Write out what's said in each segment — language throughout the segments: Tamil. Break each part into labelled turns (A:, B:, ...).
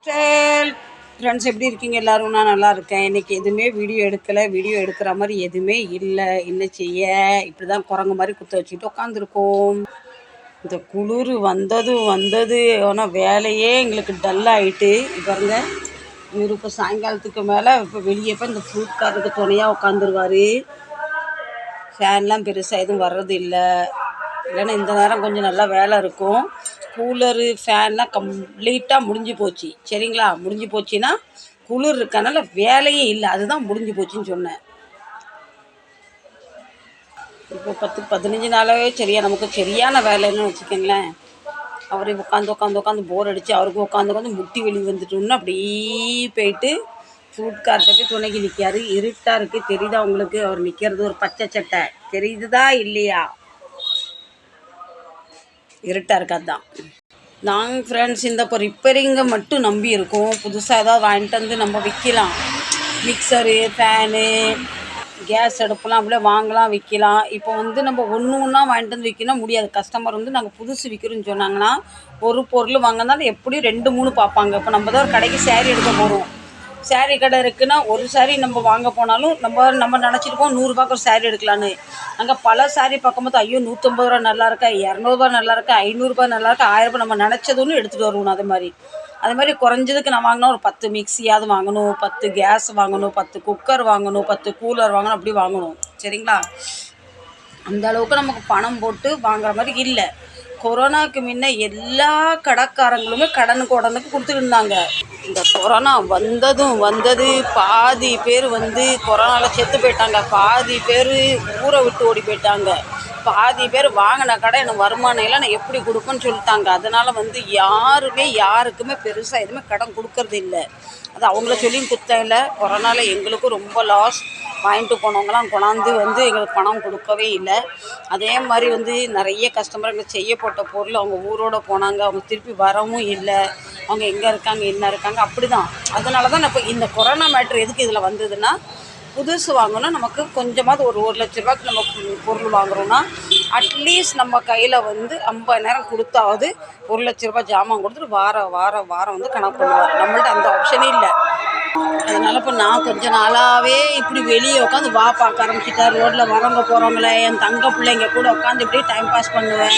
A: சிஸ்டர் ஃப்ரெண்ட்ஸ் எப்படி இருக்கீங்க எல்லோரும்? நான் நல்லா இருக்கேன். இன்றைக்கி எதுவுமே வீடியோ எடுக்கலை. வீடியோ எடுக்கிற மாதிரி எதுவுமே இல்லை. என்ன செய்ய, இப்படி தான் குரங்கு மாதிரி குத்த வச்சுக்கிட்டு உட்காந்துருக்கோம். இந்த குளிர் வந்தது. ஆனால் வேலையே எங்களுக்கு டல்லாகிட்டு பாருங்க. இவர் இப்போ சாயங்காலத்துக்கு மேலே இப்போ வெளியே போய் இந்த ஃப்ரூட்காரருக்கு துணையாக உட்காந்துருவார். ஃபேன்லாம் பெருசாக எதுவும் வர்றது இல்லை. இல்லைன்னா இந்த நேரம் கொஞ்சம் நல்லா வேலை இருக்கும். கூலரு ஃபேன்லாம் கம்ப்ளீட்டாக முடிஞ்சு போச்சு. சரிங்களா? முடிஞ்சு போச்சுன்னா குளிர் இருக்கனால வேலையே இல்லை. அதுதான் முடிஞ்சு போச்சுன்னு சொன்னேன். இப்போ 10-15 நாளாகவே நமக்கு சரியான வேலைன்னு வச்சுக்கோங்களேன். அவர் உட்காந்து போர் அடித்து அவருக்கு உட்காந்து முட்டி வெளி வந்துட்டோம்னா அப்படியே போயிட்டு ஃப்ரூட்கார்ட்ட போய் துணைக்கு நிற்காரு. இருட்டாக இருக்குது, தெரியுதா உங்களுக்கு? அவர் நிற்கிறது ஒரு பச்சை சட்டை தெரியுதுதா இல்லையா? இருட்டாக இருக்காது தான். நாங்கள் ஃப்ரெண்ட்ஸ் இந்த இப்போ ரிப்பேரிங்கை மட்டும் நம்பி இருக்கோம். புதுசாக ஏதாவது வாங்கிட்டு வந்து நம்ம விற்கலாம். மிக்சரு, ஃபேனு, கேஸ் அடுப்புலாம் அப்படியே வாங்கலாம், விற்கலாம். இப்போ நம்ம ஒன்று ஒன்றா வாங்கிட்டு வந்து விற்கணும் முடியாது. கஸ்டமர் நாங்கள் புதுசு விற்கிறோன்னு சொன்னாங்கன்னா ஒரு பொருள் வாங்கினாலும் எப்படியும் 2-3 பார்ப்பாங்க. இப்போ நம்ம தான் ஒரு கடைக்கு சேரீ எடுக்க போகிறோம். சேரீ கடை இருக்குன்னா ஒரு சேரீ நம்ம வாங்க போனாலும் நம்ம நினச்சிருப்போம் 100 ரூபாய்க்கு ஒரு சேரீ எடுக்கலான்னு. அங்கே பல சேரீ பார்க்கும்போது ஐயோ 150 ரூபா நல்லா இருக்கா, 200 நல்லா இருக்கா, 500 நல்லா இருக்கா, 1000 நம்ம நினச்சது ஒன்று எடுத்துகிட்டு வருவோம். அதே மாதிரி குறைஞ்சதுக்கு நான் வாங்கினா ஒரு 10 மிக்சியாவது வாங்கணும், 10 கேஸ் வாங்கணும், 10 குக்கர் வாங்கணும், 10 கூலர் வாங்கணும், அப்படி வாங்கணும். சரிங்களா? அந்த அளவுக்கு நமக்கு பணம் போட்டு வாங்குற மாதிரி இல்லை. கொரோனாவுக்கு முன்ன எல்லா கடைக்காரங்களுமே கடனுக்கு கொடுத்துட்டு இருந்தாங்க. இந்த கொரோனா வந்தது பாதி பேர் கொரோனாவில் செத்து போயிட்டாங்க. பாதி பேர் ஊரை விட்டு ஓடி போயிட்டாங்க. பாதி பேர் வாங்கின கடை எனக்கு வருமானம் இல்லை, நான் எப்படி கொடுப்பேன்னு சொல்லிட்டாங்க. அதனால் யாருக்குமே பெருசாக எதுவுமே கடன் கொடுக்கறது இல்லை. அது அவங்கள சொல்லியும் குத்தம் இல்லை. கொரோனாவில் எங்களுக்கும் ரொம்ப லாஸ். வாங்கிட்டு போனவங்களாம் கொண்டாந்து எங்களுக்கு பணம் கொடுக்கவே இல்லை. அதே மாதிரி நிறைய கஸ்டமர் எங்களுக்கு செய்ய போட்ட பொருள் அவங்க ஊரோடு போனாங்க. அவங்க திருப்பி வரவும் இல்லை. அவங்க எங்கே இருக்காங்க என்ன இருக்காங்க அப்படி தான். அதனால தான் இப்போ இந்த கொரோனா மேட்ரு எதுக்கு இதில் வந்ததுன்னா, புதுசு வாங்கணும்னா நமக்கு கொஞ்சமாவது ஒரு 1,00,000 ரூபாய்க்கு நம்ம பொருள் வாங்குகிறோன்னா அட்லீஸ்ட் நம்ம கையில் 50,000 கொடுத்தாவது 1,00,000 ரூபாய் ஜாமான் கொடுத்துட்டு வாரம் கணக்கு பண்ணுவார். நம்மள்ட்ட அந்த ஆப்ஷனே இல்லை. அதனால் இப்போ நான் கொஞ்ச நாளாகவே இப்படி வெளியே உட்காந்து பார்க்க ஆரம்பிச்சிட்டேன். ரோட்டில் வரவங்க போகிறவங்கள என் தங்க பிள்ளைங்க கூட உட்காந்து இப்படியே டைம் பாஸ் பண்ணுவேன்.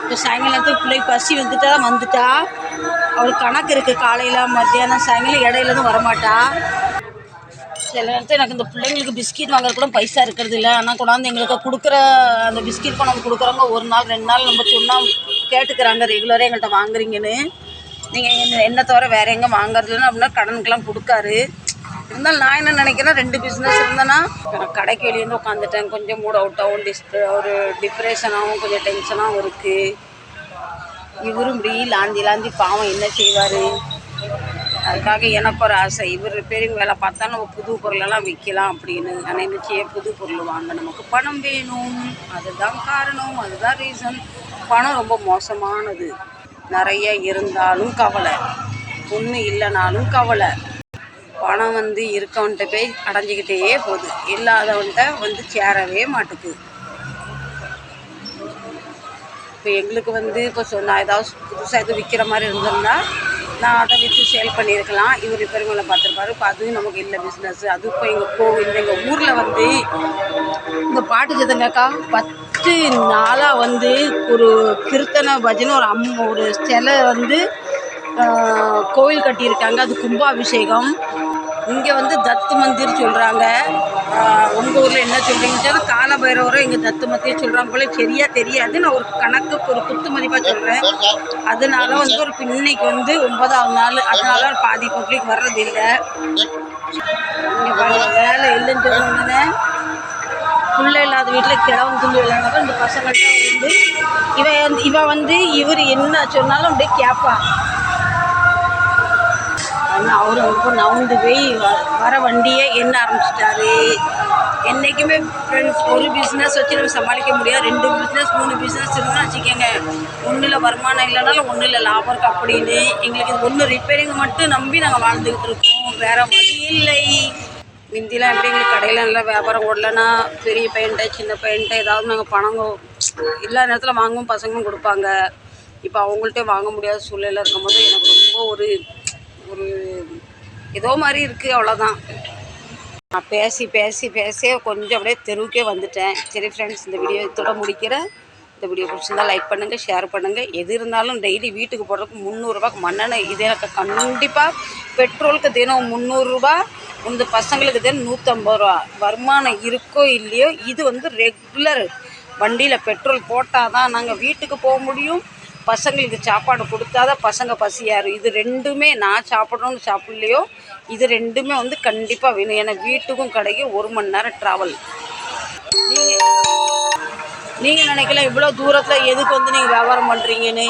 A: இப்போ சாயங்காலத்துக்கு பிள்ளைக்கு பசி வந்துட்டா அவளுக்கு கணக்கு இருக்குது. காலையில் மத்தியானம் சாயங்காலம் இடையிலேருந்து வரமாட்டா. சில நேரத்தில் எனக்கு இந்த பிள்ளைங்களுக்கு பிஸ்கெட் வாங்குறது கூட பைசா இருக்கிறது இல்லை. ஆனால் கொண்டாந்து எங்களுக்கு கொடுக்குற அந்த பிஸ்கெட் கொண்டாந்து கொடுக்குறவங்க 1 நாள் 2 நாள் நம்ம சொன்னால் கேட்டுக்கிறாங்க. ரெகுலராக எங்கள்கிட்ட வாங்குறீங்கன்னு. நீங்கள் என்ன தவிர வேறு எங்கே வாங்குறதுன்னு அப்படின்னா கடனுக்கெல்லாம் கொடுக்காரு. இருந்தாலும் நான் என்ன நினைக்கிறேன், 2 பிஸ்னஸ் இருந்தேன்னா கடைக்கு வெளியே உட்காந்துட்டேன். கொஞ்சம் மூட் அவுட்டாகவும் ஒரு டிப்ரெஷனாகவும் கொஞ்சம் டென்ஷனாகவும் இருக்குது. இவரும் இப்படி லாந்தி பாவம் என்ன செய்வார்? அதுக்காக எனக்கு ஒரு ஆசை, இவர் ரிப்பேரிங் வேலை பார்த்தா நம்ம புது பொருளெல்லாம் விற்கலாம் அப்படின்னு. ஆனால் என்ன செய்ய, புது பொருள் வாங்க நமக்கு பணம் வேணும். அதுதான் காரணம், அதுதான் ரீசன். பணம் ரொம்ப மோசமானது. நிறைய இருந்தாலும் கவலை, ஒன்று இல்லைனாலும் கவலை. பணம் இருக்கவன்கிட்ட போய் அடைஞ்சிக்கிட்டே போகுது, இல்லாதவன்கிட்ட சேரவே மாட்டுக்கு. இப்போ எங்களுக்கு இப்போ நான் ஏதாவது புதுசாக எதுவும் விற்கிற மாதிரி இருந்திருந்தா நான் அதை விற்று சேல் பண்ணியிருக்கலாம். இவர் ரிப்பேரிங்களை பார்த்துருப்பாரு. இப்போ அதுவும் நமக்கு இல்லை பிஸ்னஸ். அது இப்போ எங்கள் கோவில் எங்கள் ஊரில் இந்த பாட்டு சத்தங்கக்கா 10 நாளாக ஒரு கீர்த்தனை பஜனை ஒரு சிலை கோவில் கட்டியிருக்காங்க. அது கும்பாபிஷேகம். இங்கே தத்து மந்திர் சொல்கிறாங்க. உங்கள் ஊரில் என்ன சொல்கிறீங்கன்னு சொன்னால் காலபைரவரும் இங்கே தத்து மந்திர் சொல்கிறாங்க போல. சரியாக தெரியாது. நான் ஒரு கணக்குக்கு ஒரு குத்து மதிப்பாக சொல்கிறேன். அதனால ஒரு இன்னைக்கு 9ஆவது நாள். அதனால பாதி பப்ளிக் வர்றதில்லை. இங்கே பாருங்க, வேலை இல்லைன்னு சொன்னோன்னே பிள்ளை இல்லாத வீட்டில் கிழவன் துண்டு விளையாடுறப்ப இந்த பசங்கள்கிட்ட இவர் என்ன சொன்னாலும் அப்படியே கேட்பா. ஆனால் அவரும் ரொம்ப நவுந்து போய் வர வண்டியை எண்ண ஆரம்பிச்சிட்டாரு. என்றைக்குமே ஃப்ரெண்ட்ஸ் ஒரு பிஸ்னஸ் வச்சு நம்ம சமாளிக்க முடியாது. 2 பிஸ்னஸ் 3 பிஸ்னஸ் இருக்குன்னு வச்சுக்கோங்க. ஒன்றில் வருமானம் இல்லைனாலும் ஒன்றில் லாபம் இருக்குது அப்படின்னு. எங்களுக்கு இது ஒன்று ரிப்பேரிங் மட்டும் நம்பி நாங்கள் வாழ்ந்துக்கிட்டு இருக்கோம். வேறு வழி இல்லை. முந்திலாம் எப்படி எங்களுக்கு கடையில் நல்லா வியாபாரம் ஓடலைன்னா பெரிய பையன்ட்ட சின்ன பையன்ட்ட ஏதாவது நாங்கள் பணம் எல்லா நேரத்தில் வாங்குவோம். பசங்களும் கொடுப்பாங்க. இப்போ அவங்கள்ட்ட வாங்க முடியாத சூழ்நிலை இருக்கும்போது எனக்கு ரொம்ப ஒரு ஒரு ஏதோ மாதிரி இருக்குது, அவ்வளோதான். நான் பேசி பேசி பேசி கொஞ்சம் அப்படியே தெருவுக்கே வந்துட்டேன். சரி ஃப்ரெண்ட்ஸ், இந்த வீடியோ இதோட முடிக்கிறேன். இந்த வீடியோ பிடிச்சிருந்தால் லைக் பண்ணுங்கள், ஷேர் பண்ணுங்கள். எது இருந்தாலும் டெய்லி வீட்டுக்கு போடுறதுக்கு 300 மண்ணெண்ணெய் இது எனக்கு கண்டிப்பாக. பெட்ரோலுக்கு தினம் 300, இந்த பசங்களுக்கு தினம் 150 வருமானம் இருக்கோ இல்லையோ, இது வந்து ரெகுலர். வண்டியில் பெட்ரோல் போட்டால் தான் நாங்கள் வீட்டுக்கு போக முடியும். பசங்களுக்கு சாப்பாடு கொடுத்தாதான் பசங்க பசியாரு. இது ரெண்டுமே நான் சாப்பிட்றோன்னு சாப்பிட்லையோ, இது ரெண்டுமே வந்து கண்டிப்பாக வேணும். ஏன்னா வீட்டுக்கும் கடைக்கும் 1 மணி நேரம் ட்ராவல். நீங்கள் நினைக்கலாம் இவ்வளோ தூரத்தில் எதுக்கு வந்து நீங்கள் வியாபாரம் பண்ணுறீங்கன்னு.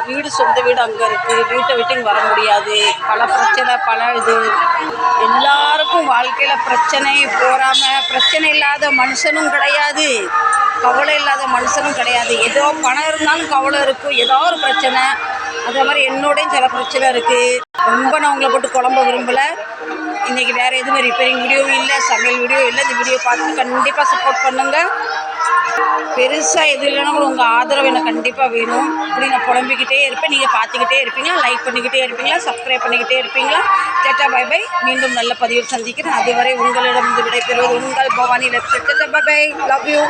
A: வீடு, சொந்த வீடு அங்கே இருக்குது. வீட்டை விட்டு இங்கே வர முடியாது. பல பிரச்சனை, பல இது. எல்லாருக்கும் வாழ்க்கையில் பிரச்சனை போகாமல் பிரச்சனை இல்லாத மனுஷனும் கிடையாது, கவலை இல்லாத மனுஷனும் கிடையாது. ஏதோ பணம் இருந்தாலும் கவலை இருக்கும், ஏதோ ஒரு பிரச்சனை. அதே மாதிரி என்னோடையும் சில பிரச்சனை இருக்குது. ரொம்ப நான் உங்களை போட்டு குழம்ப விரும்பலை. இன்றைக்கி வேறு எதுவுமே ரிப்பேரிங் வீடியோவும் இல்லை, சமையல் வீடியோ இல்லை. இந்த வீடியோ பார்த்து கண்டிப்பாக சப்போர்ட் பண்ணுங்கள். பெருசாக எது இல்லைன்னா கூட உங்கள் ஆதரவு எனக்கு கண்டிப்பாக வேணும். இப்படி நான் புலம்பிக்கிட்டே இருப்பேன், நீங்கள் பார்த்துக்கிட்டே இருப்பீங்களா, லைக் பண்ணிக்கிட்டே இருப்பீங்களா, சப்ஸ்கிரைப் பண்ணிக்கிட்டே இருப்பீங்களா. Tata bye bye. மீண்டும் நல்ல பதிவில் சந்திக்கிறேன். அதுவரை உங்களிடம் விடைபெறுவது உங்கள் Bhavani. Tata bye bye. Love you.